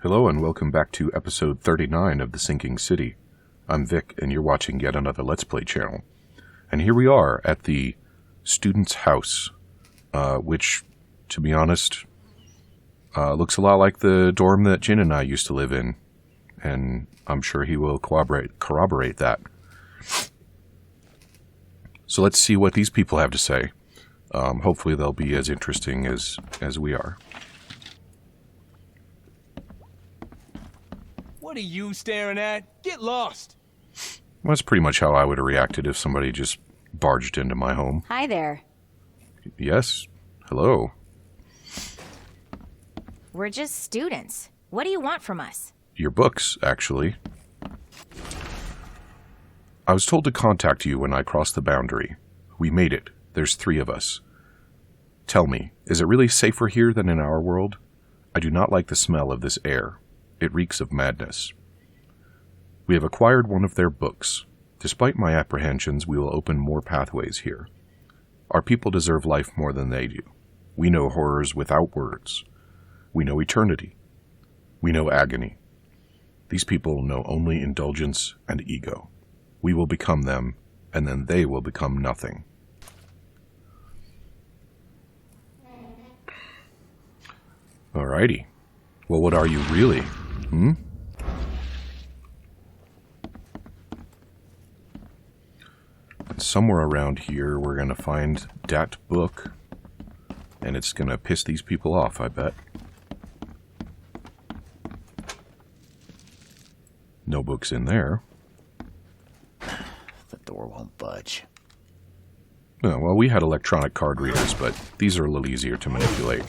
Hello and welcome back to episode 39 of The Sinking City. I'm Vic and you're watching yet another Let's Play channel. And here we are at the student's house, which, to be honest, looks a lot like the dorm that Jin and I used to live in. And I'm sure he will corroborate that. So let's see what these people have to say. Hopefully they'll be as interesting as we are. What are you staring at? Get lost! Well, that's pretty much how I would have reacted if somebody just barged into my home. Hi there. Yes. Hello. We're just students. What do you want from us? Your books, actually. I was told to contact you when I crossed the boundary. We made it. There's 3 of us. Tell me, is it really safer here than in our world? I do not like the smell of this air. It reeks of madness. We have acquired one of their books. Despite my apprehensions, we will open more pathways here. Our people deserve life more than they do. We know horrors without words. We know eternity. We know agony. These people know only indulgence and ego. We will become them, and then they will become nothing. Alrighty. Well, what are you really? And somewhere around here, we're going to find that book, and it's going to piss these people off, I bet. No books in there. The door won't budge. Oh, well, we had electronic card readers, but these are a little easier to manipulate.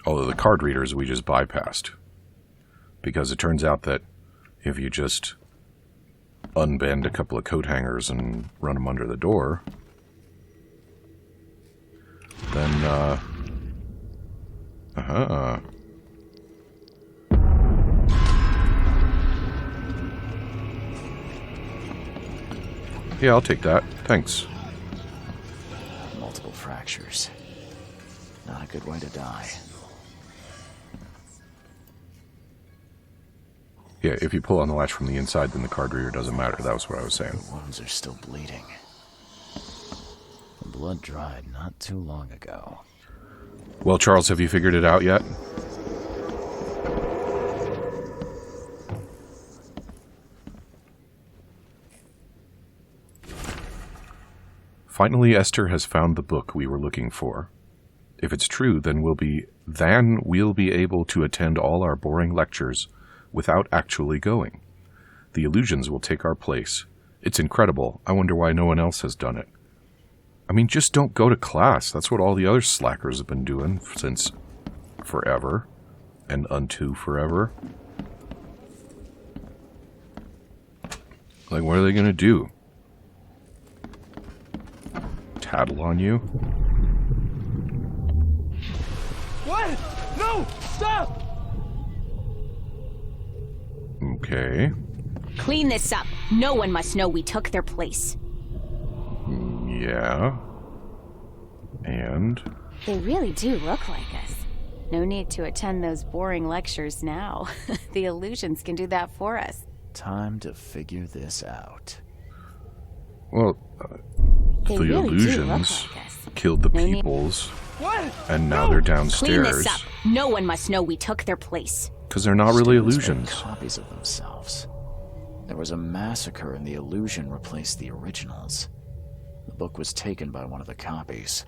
Although the card readers we just bypassed. Because it turns out that if you just unbend a couple of coat hangers and run them under the door, then, Yeah, I'll take that. Thanks. Multiple fractures. Not a good way to die. Yeah, if you pull on the latch from the inside, then the card reader doesn't matter. That was what I was saying. The wounds are still bleeding. The blood dried not too long ago. Well, Charles, have you figured it out yet? Finally, Esther has found the book we were looking for. If it's true, then we'll be able to attend all our boring lectures without actually going. The illusions will take our place. It's incredible. I wonder why no one else has done it. I mean, just don't go to class. That's what all the other slackers have been doing since forever and unto forever. Like, what are they going to do? Tattle on you? What? No! Stop! Okay. Clean this up. No one must know we took their place. Yeah. And? They really do look like us. No need to attend those boring lectures now. The illusions can do that for us. Time to figure this out. Well, They the really illusions do look like us. killed the No need- peoples, What? and now they're Clean downstairs. this up. No one must know we took their place. Because they're not really Students made illusions. copies of themselves. There was a massacre and the illusion replaced the originals. The book was taken by one of the copies.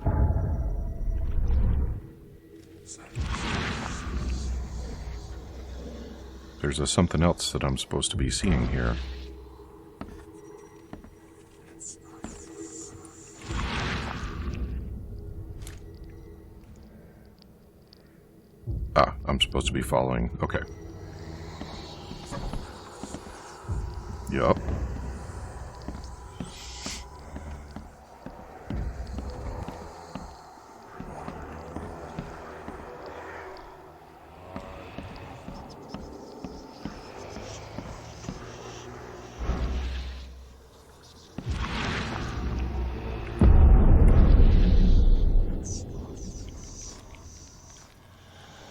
There's something else that I'm supposed to be seeing here. Ah, I'm supposed to be following. Okay. Yup.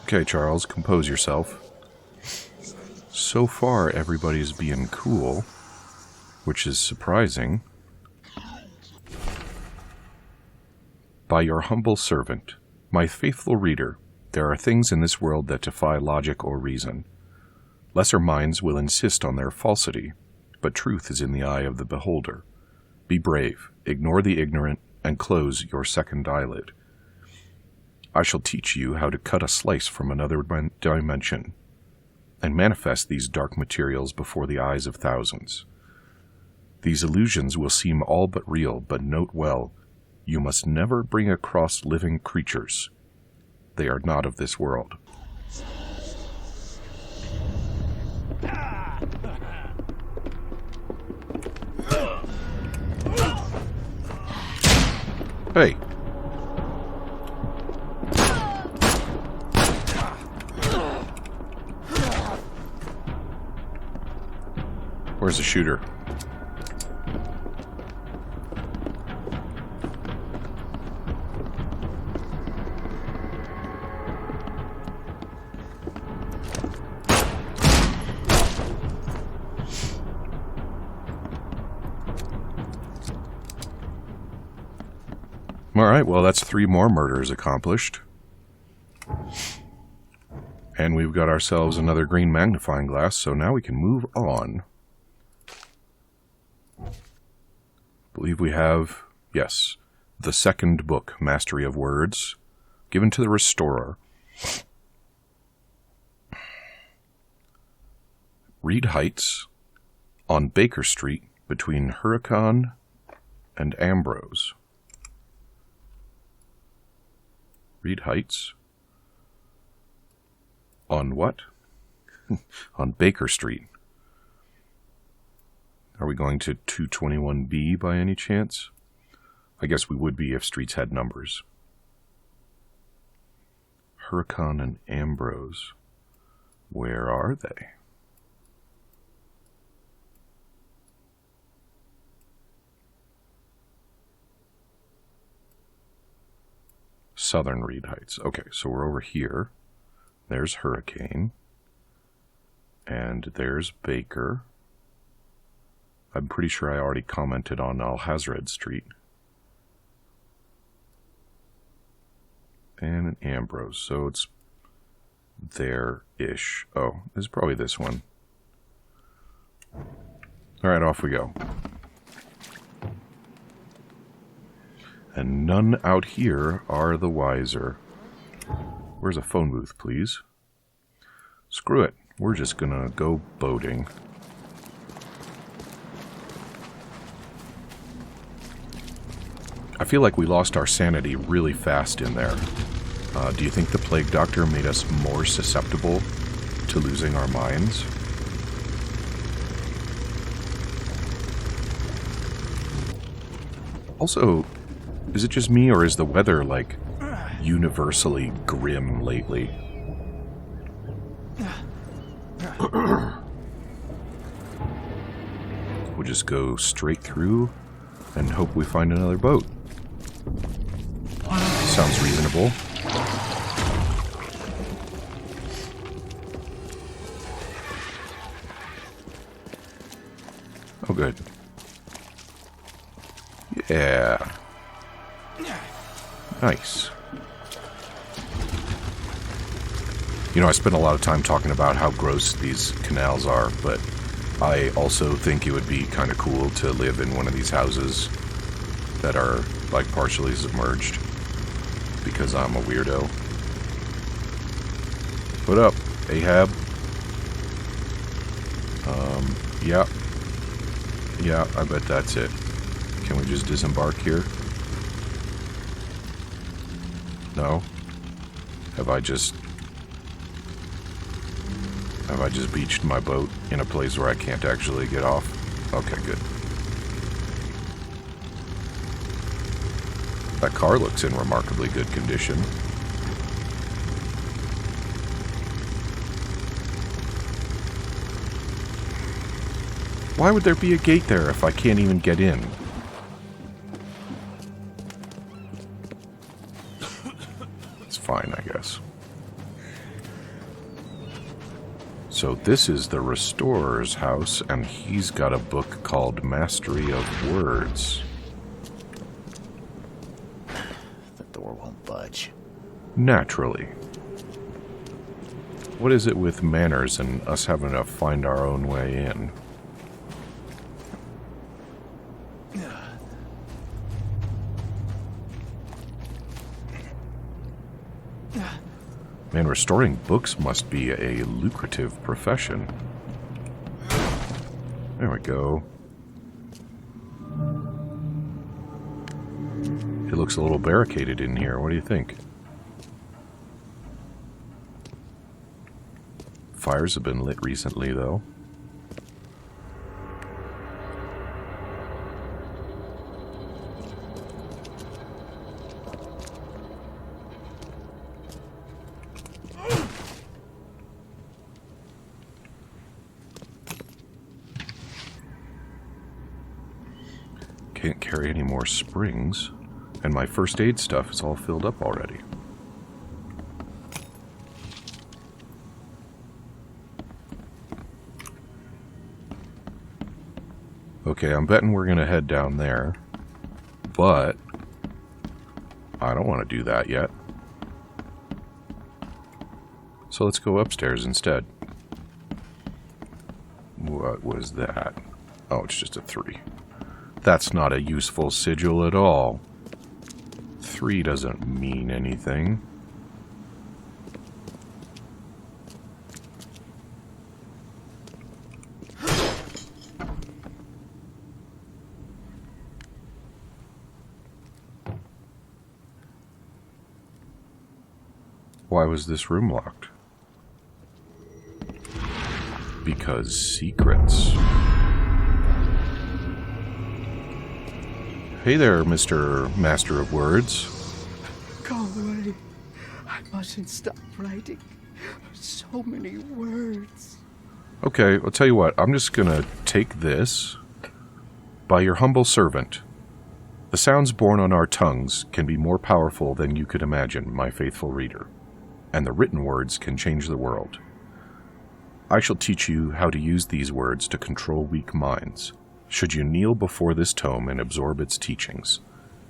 Okay, Charles, compose yourself. So far, everybody's being cool, which is surprising. By your humble servant, my faithful reader, there are things in this world that defy logic or reason. Lesser minds will insist on their falsity, but truth is in the eye of the beholder. Be brave, ignore the ignorant, and close your second eyelid. I shall teach you how to cut a slice from another dimension, and manifest these dark materials before the eyes of thousands. These illusions will seem all but real, but note well, you must never bring across living creatures. They are not of this world. Hey. Where's the shooter? Alright, well that's 3 more murders accomplished. And we've got ourselves another green magnifying glass, so now we can move on. Believe we have, yes, the second book, Mastery of Words, given to the Restorer. Reed Heights, on Baker Street, between Huracan and Ambrose. Reed Heights. On what? On Baker Street. Are we going to 221B by any chance? I guess we would be if streets had numbers. Huracan and Ambrose. Where are they? Southern Reed Heights. Okay, so we're over here. There's Hurricane. And there's Baker. I'm pretty sure I already commented on Alhazred Street. And Ambrose, so it's there-ish. Oh, this is probably this one. Alright, off we go. And none out here are the wiser. Where's a phone booth, please? Screw it. We're just gonna go boating. I feel like we lost our sanity really fast in there. Do you think the Plague Doctor made us more susceptible to losing our minds? Also, is it just me, or is the weather, like, universally grim lately? We'll just go straight through and hope we find another boat. Sounds reasonable. Oh, good. Yeah. Nice. You know, I spent a lot of time talking about how gross these canals are, but I also think it would be kind of cool to live in one of these houses that are, like, partially submerged, because I'm a weirdo. What up, Ahab? Yeah. Yeah, I bet that's it. Can we just disembark here? No? Have I just beached my boat in a place where I can't actually get off? Okay, good. That car looks in remarkably good condition. Why would there be a gate there if I can't even get in? It's fine, I guess. So this is the Restorer's house, and he's got a book called Mastery of Words. The door won't budge. Naturally. What is it with manners and us having to find our own way in? Man, restoring books must be a lucrative profession. There we go. It looks a little barricaded in here. What do you think? Fires have been lit recently, though. Can't carry any more springs, and my first aid stuff is all filled up already. Okay, I'm betting we're going to head down there, but I don't want to do that yet. So let's go upstairs instead. What was that? Oh, it's just a 3. That's not a useful sigil at all. 3 doesn't mean anything. Why was this room locked? Because secrets. Hey there, Mr. Master of Words. Go away. I mustn't stop writing. So many words. Okay, I'll tell you what. I'm just gonna take this. By your humble servant. The sounds born on our tongues can be more powerful than you could imagine, my faithful reader. And the written words can change the world. I shall teach you how to use these words to control weak minds. Should you kneel before this tome and absorb its teachings,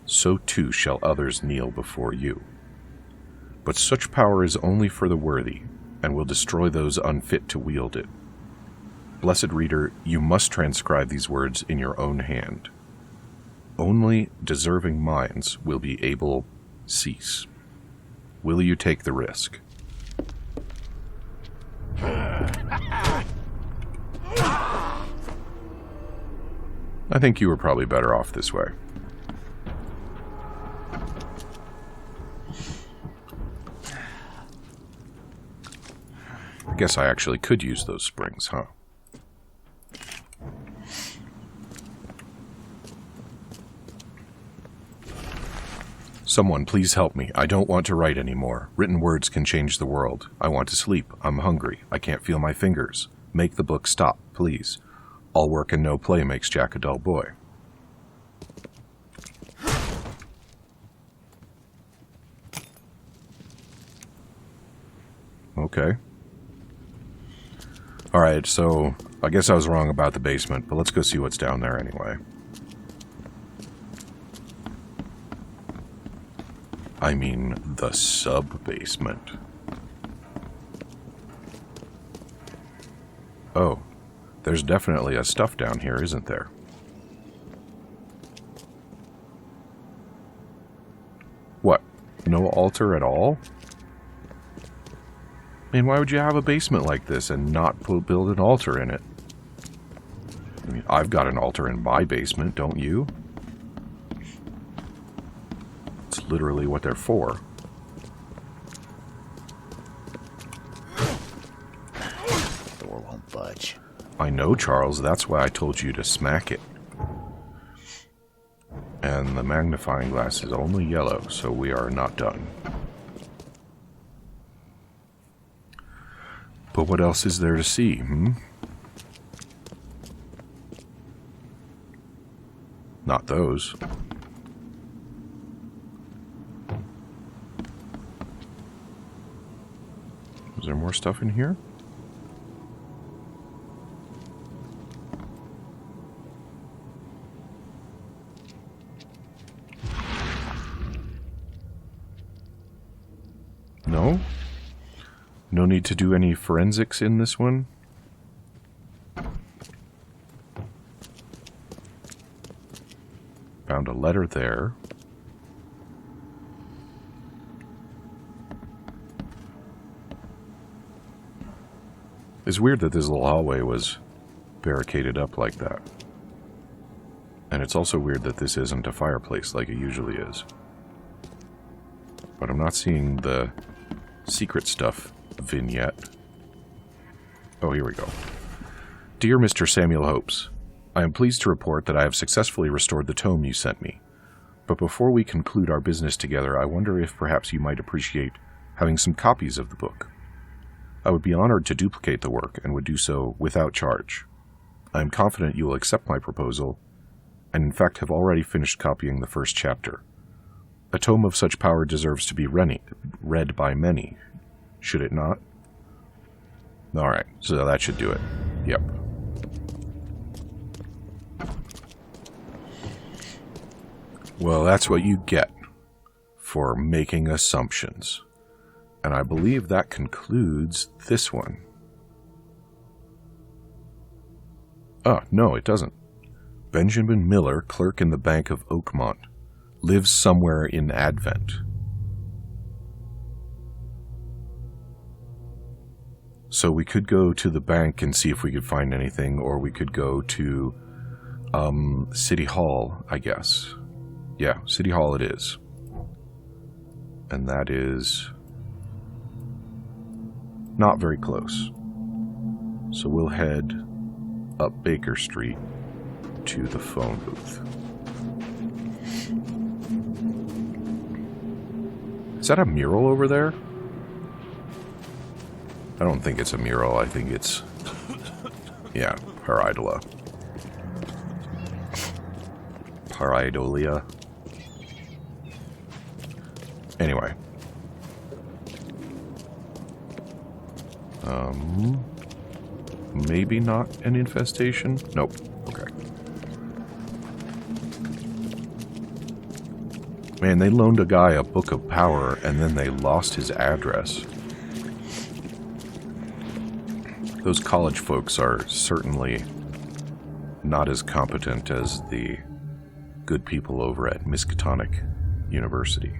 so too shall others kneel before you. But such power is only for the worthy, and will destroy those unfit to wield it. Blessed reader, you must transcribe these words in your own hand. Only deserving minds will be able cease. Will you take the risk? I think you were probably better off this way. I guess I actually could use those springs, huh? Someone, please help me. I don't want to write anymore. Written words can change the world. I want to sleep. I'm hungry. I can't feel my fingers. Make the book stop, please. All work and no play makes Jack a dull boy. Okay. Alright, so I guess I was wrong about the basement, but let's go see what's down there anyway. I mean, the sub-basement. Oh, there's definitely a stuff down here, isn't there? What? No altar at all? I mean, why would you have a basement like this and not build an altar in it? I mean, I've got an altar in my basement, don't you? It's literally what they're for. The door won't budge. I know, Charles. That's why I told you to smack it. And the magnifying glass is only yellow, so we are not done. But what else is there to see, Not those. Is there more stuff in here? No? No need to do any forensics in this one? Found a letter there. It's weird that this little hallway was barricaded up like that. And it's also weird that this isn't a fireplace like it usually is. But I'm not seeing the secret stuff vignette. Oh, here we go. Dear Mr. Samuel Hopes, I am pleased to report that I have successfully restored the tome you sent me. But before we conclude our business together, I wonder if perhaps you might appreciate having some copies of the book. I would be honored to duplicate the work and would do so without charge. I am confident you will accept my proposal, and in fact have already finished copying the first chapter. A tome of such power deserves to be read by many, should it not? Alright, so that should do it. Yep. Well, that's what you get for making assumptions. And I believe that concludes this one. Oh, no, it doesn't. Benjamin Miller, clerk in the Bank of Oakmont, lives somewhere in Advent. So we could go to the bank and see if we could find anything, or we could go to City Hall, I guess. Yeah, City Hall it is. And that is not very close. So we'll head up Baker Street to the phone booth. Is that a mural over there? I don't think it's a mural. I think it's... yeah, Paraidolia. Paraidolia. Anyway. Maybe not an infestation? Nope. Okay. Man, they loaned a guy a book of power and then they lost his address. Those college folks are certainly not as competent as the good people over at Miskatonic University.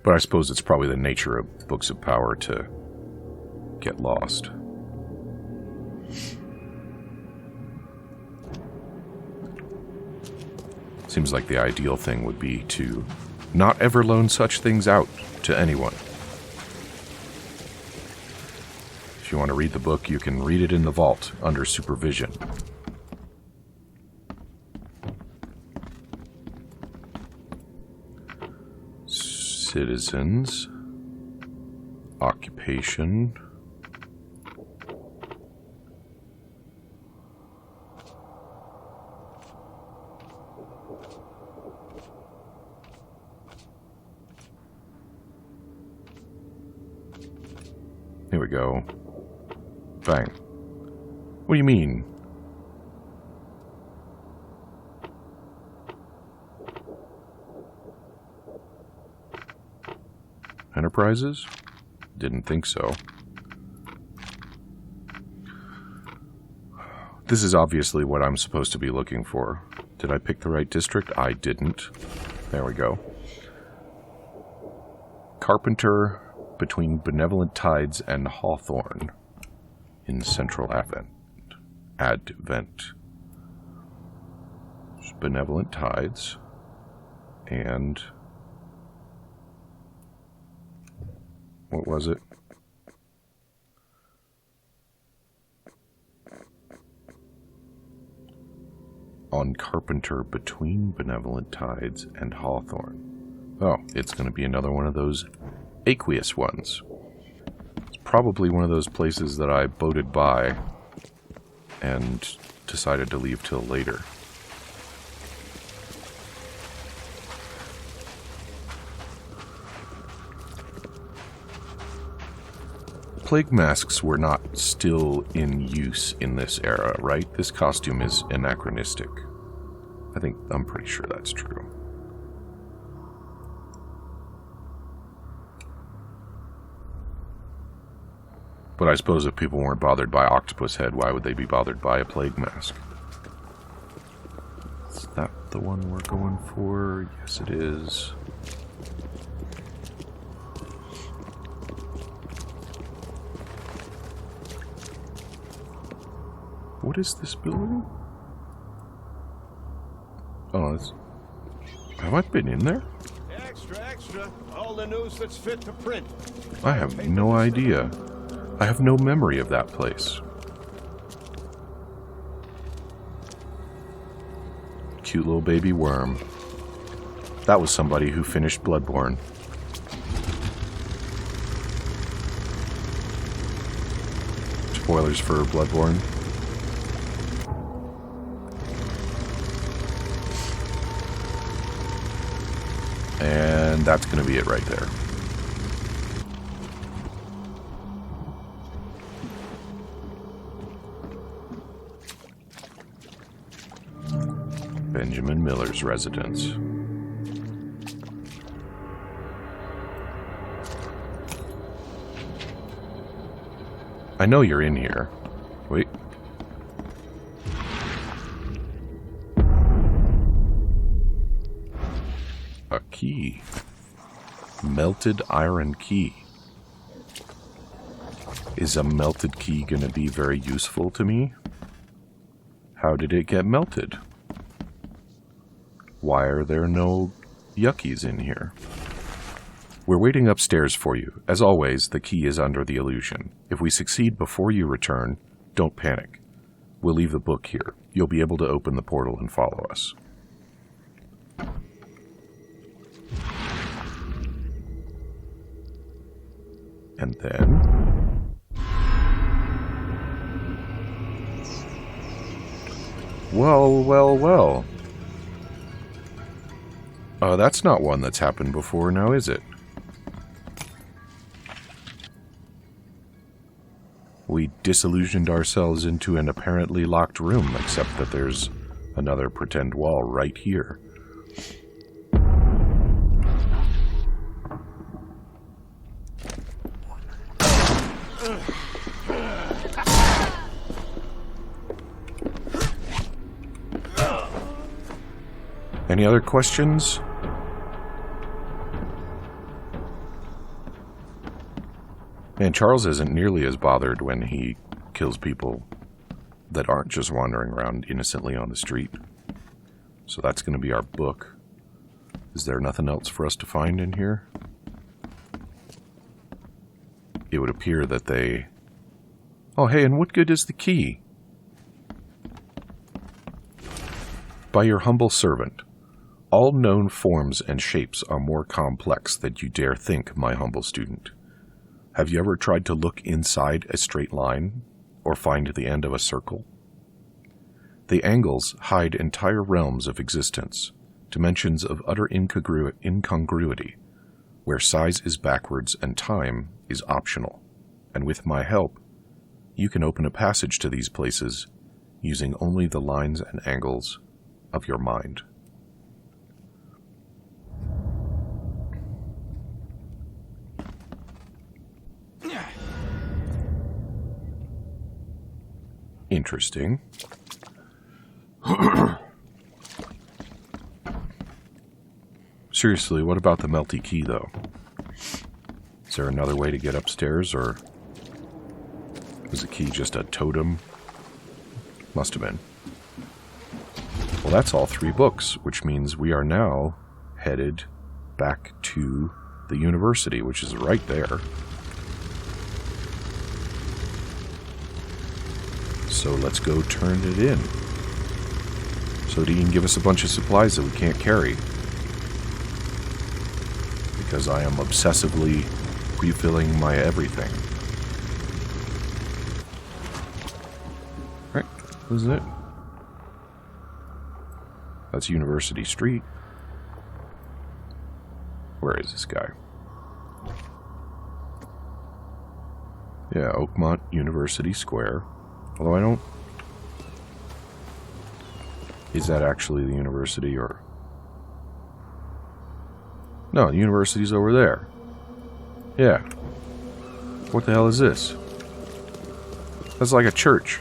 But I suppose it's probably the nature of books of power to get lost. Seems like the ideal thing would be to not ever loan such things out to anyone. If you want to read the book, you can read it in the vault under supervision. Citizens, occupation, here we go. Bang. What do you mean? Enterprises? Didn't think so. This is obviously what I'm supposed to be looking for. Did I pick the right district? I didn't. There we go. Carpenter between Benevolent Tides and Hawthorne in Central Advent. Benevolent Tides and... what was it? On Carpenter between Benevolent Tides and Hawthorne. Oh, it's going to be another one of those aqueous ones. It's probably one of those places that I boated by and decided to leave till later. Plague masks were not still in use in this era, right? This costume is anachronistic. I I'm pretty sure that's true. But I suppose if people weren't bothered by Octopus Head, why would they be bothered by a plague mask? Is that the one we're going for? Yes, it is. What is this building? Oh, it's... Have I been in there? Extra, extra. All the news that's fit to print. I have no idea. I have no memory of that place. Cute little baby worm. That was somebody who finished Bloodborne. Spoilers for Bloodborne. And that's going to be it right there. Benjamin Miller's residence. I know you're in here. Wait. A key. Melted iron key. Is a melted key going to be very useful to me? How did it get melted? Why are there no yuckies in here? We're waiting upstairs for you. As always, the key is under the illusion. If we succeed before you return, don't panic. We'll leave the book here. You'll be able to open the portal and follow us. And then... Well, well, well. That's not one that's happened before now, is it? We disillusioned ourselves into an apparently locked room, except that there's another pretend wall right here. Any other questions? Man, Charles isn't nearly as bothered when he kills people that aren't just wandering around innocently on the street. So that's going to be our book. Is there nothing else for us to find in here? It would appear that they... Oh, hey, and what good is the key? By your humble servant. All known forms and shapes are more complex than you dare think, my humble student. Have you ever tried to look inside a straight line, or find the end of a circle? The angles hide entire realms of existence, dimensions of utter incongruity, where size is backwards and time is optional. And with my help, you can open a passage to these places using only the lines and angles of your mind. Interesting. Seriously, what about the melty key, though? Is there another way to get upstairs, or was the key just a totem? Must have been. Well, that's all 3 books, which means we are now headed back to the university, which is right there. So let's go turn it in, so that he can give us a bunch of supplies that we can't carry. Because I am obsessively refilling my everything. Right, this is it. That's University Street. Where is this guy? Yeah, Oakmont University Square. Although I don't... Is that actually the university, or... No, the university's over there. Yeah. What the hell is this? That's like a church.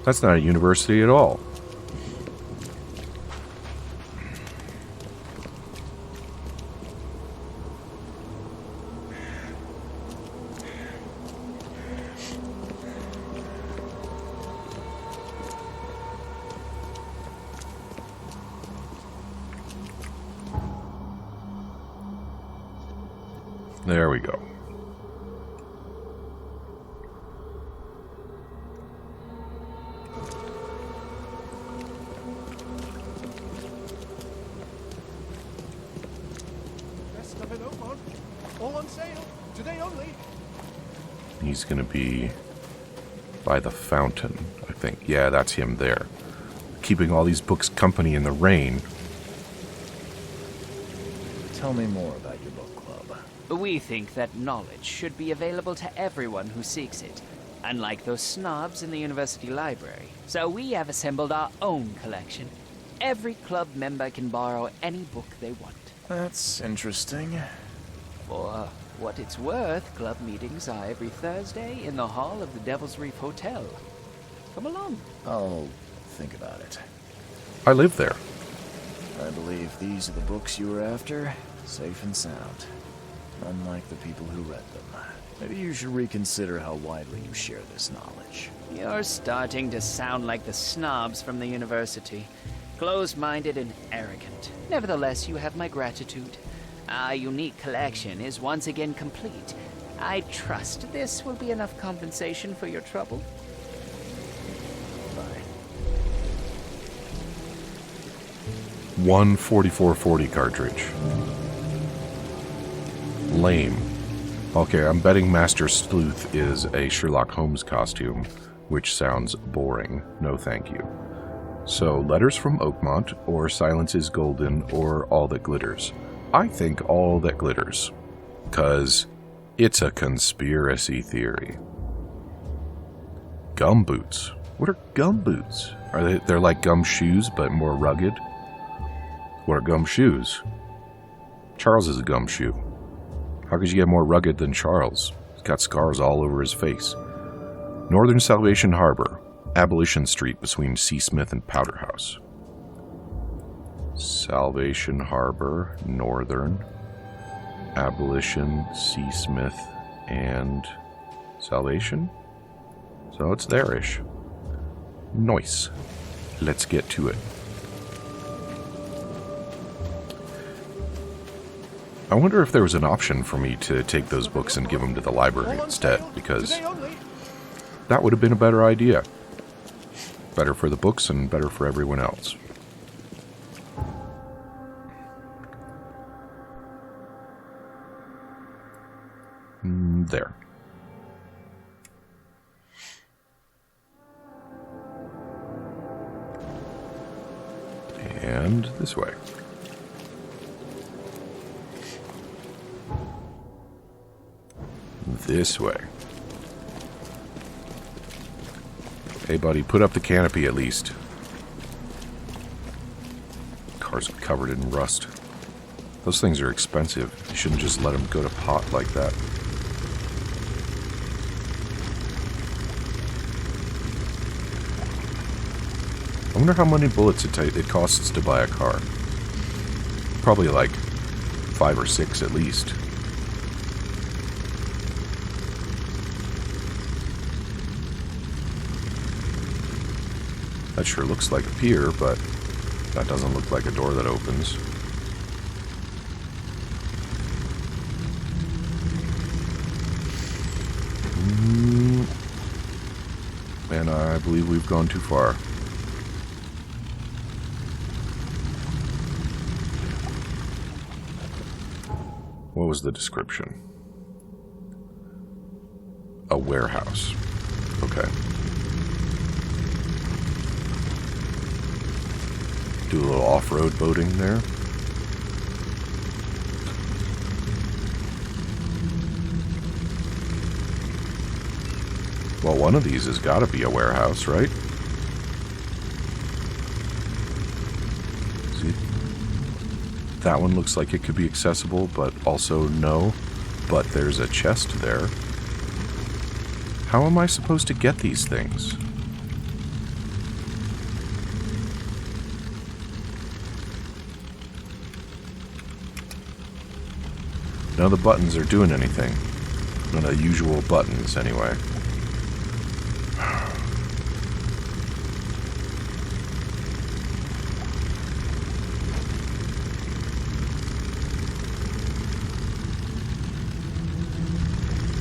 That's not a university at all. There we go. Best stuff in Oakmont. All on sale. Today only. He's gonna be by the fountain, I think. Yeah, that's him there. Keeping all these books company in the rain. Tell me more about your book club. We think that knowledge should be available to everyone who seeks it, unlike those snobs in the university library. So we have assembled our own collection. Every club member can borrow any book they want. That's interesting. For what it's worth, club meetings are every Thursday in the hall of the Devil's Reef Hotel. Come along. I'll think about it. I live there. I believe these are the books you were after, safe and sound. Unlike the people who read them. Maybe you should reconsider how widely you share this knowledge. You're starting to sound like the snobs from the university. Closed-minded and arrogant. Nevertheless, you have my gratitude. Our unique collection is once again complete. I trust this will be enough compensation for your trouble. Bye. 14440 cartridge. Lame. Okay, I'm betting Master Sleuth is a Sherlock Holmes costume, which sounds boring. No thank you. So, Letters from Oakmont, or Silence is Golden, or All That Glitters. I think All That Glitters, 'cause it's a conspiracy theory. Gum boots. What are gum boots? They're like gum shoes, but more rugged? What are gum shoes? Charles is a gum shoe. How could you get more rugged than Charles? He's got scars all over his face. Northern Salvation Harbor, Abolition Street between Seasmith and Powder House. Salvation Harbor, Northern, Abolition, Seasmith, and Salvation? So it's there-ish. Nice. Let's get to it. I wonder if there was an option for me to take those books and give them to the library instead, because that would have been a better idea. Better for the books and better for everyone else. There. And this way. This way. Hey buddy, put up the canopy at least. Car's covered in rust. Those things are expensive. You shouldn't just let them go to pot like that. I wonder how many bullets it costs to buy a car. Probably like 5 or 6 at least. That sure looks like a pier, but that doesn't look like a door that opens. And I believe we've gone too far. What was the description? A warehouse. Okay. Do a little off-road boating there. Well, one of these has got to be a warehouse, right? See? That one looks like it could be accessible, but also no. But there's a chest there. How am I supposed to get these things? None of the buttons are doing anything. None of the usual buttons, anyway.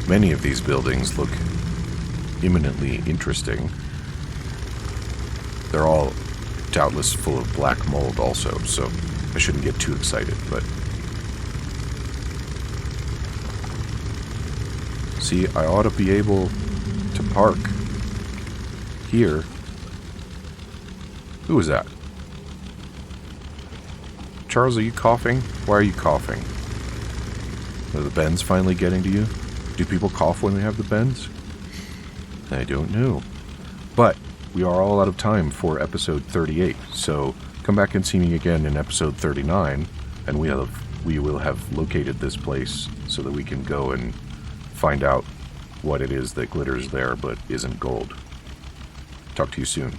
Many of these buildings look imminently interesting. They're all doubtless full of black mold also, so I shouldn't get too excited, but... See, I ought to be able to park here. Who was that? Charles, are you coughing? Why are you coughing? Are the bends finally getting to you? Do people cough when they have the bends? I don't know. But we are all out of time for episode 38, so come back and see me again in episode 39, and we will have located this place so that we can go and find out what it is that glitters there but isn't gold. Talk to you soon.